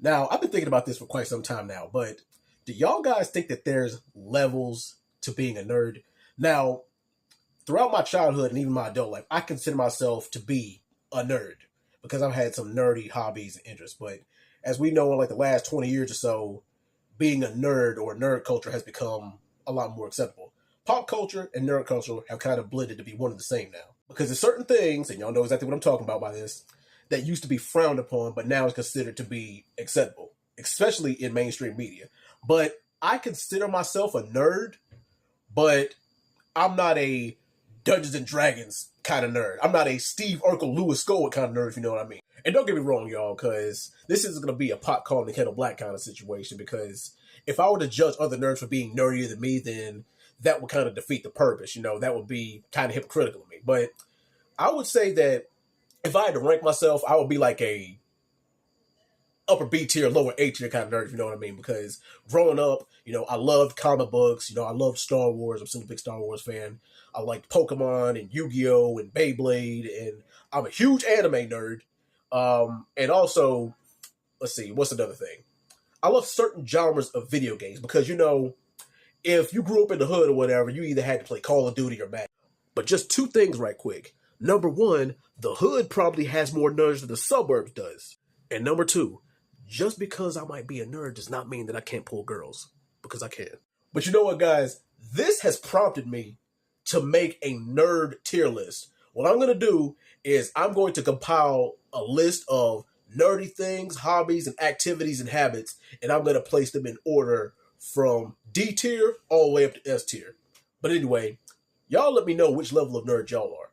Now, I've been thinking about this for quite some time now, but do y'all guys think that there's levels to being a nerd? Now, throughout my childhood and even my adult life, I consider myself to be a nerd because I've had some nerdy hobbies and interests. But as we know, in like the last 20 years or so, being a nerd or nerd culture has become a lot more acceptable. Pop culture and nerd culture have kind of blended to be one and the same now. Because there's certain things, and y'all know exactly what I'm talking about by this, that used to be frowned upon, but now is considered to be acceptable, especially in mainstream media. But I consider myself a nerd, but I'm not a Dungeons and Dragons kind of nerd. I'm not a Steve Urkel, Lewis Scola kind of nerd, if you know what I mean. And don't get me wrong, y'all, because this is going to be a pot calling the kettle black kind of situation, because if I were to judge other nerds for being nerdier than me, then that would kind of defeat the purpose. You know, that would be kind of hypocritical of me. But I would say that if I had to rank myself, I would be like a upper B tier, lower A tier kind of nerd, if you know what I mean. Because growing up, I loved comic books. I loved Star Wars. I'm still a big Star Wars fan. I liked Pokemon and Yu-Gi-Oh! And Beyblade. And I'm a huge anime nerd. And also, let's see, what's another thing? I love certain genres of video games because, if you grew up in the hood or whatever, you either had to play Call of Duty or Madden. But just two things right quick. Number one, the hood probably has more nerds than the suburbs does. And number two, just because I might be a nerd does not mean that I can't pull girls. Because I can. But you know what, guys? This has prompted me to make a nerd tier list. What I'm going to do is I'm going to compile a list of nerdy things, hobbies, and activities and habits, and I'm going to place them in order from D tier all the way up to S tier. But anyway, y'all let me know which level of nerd y'all are.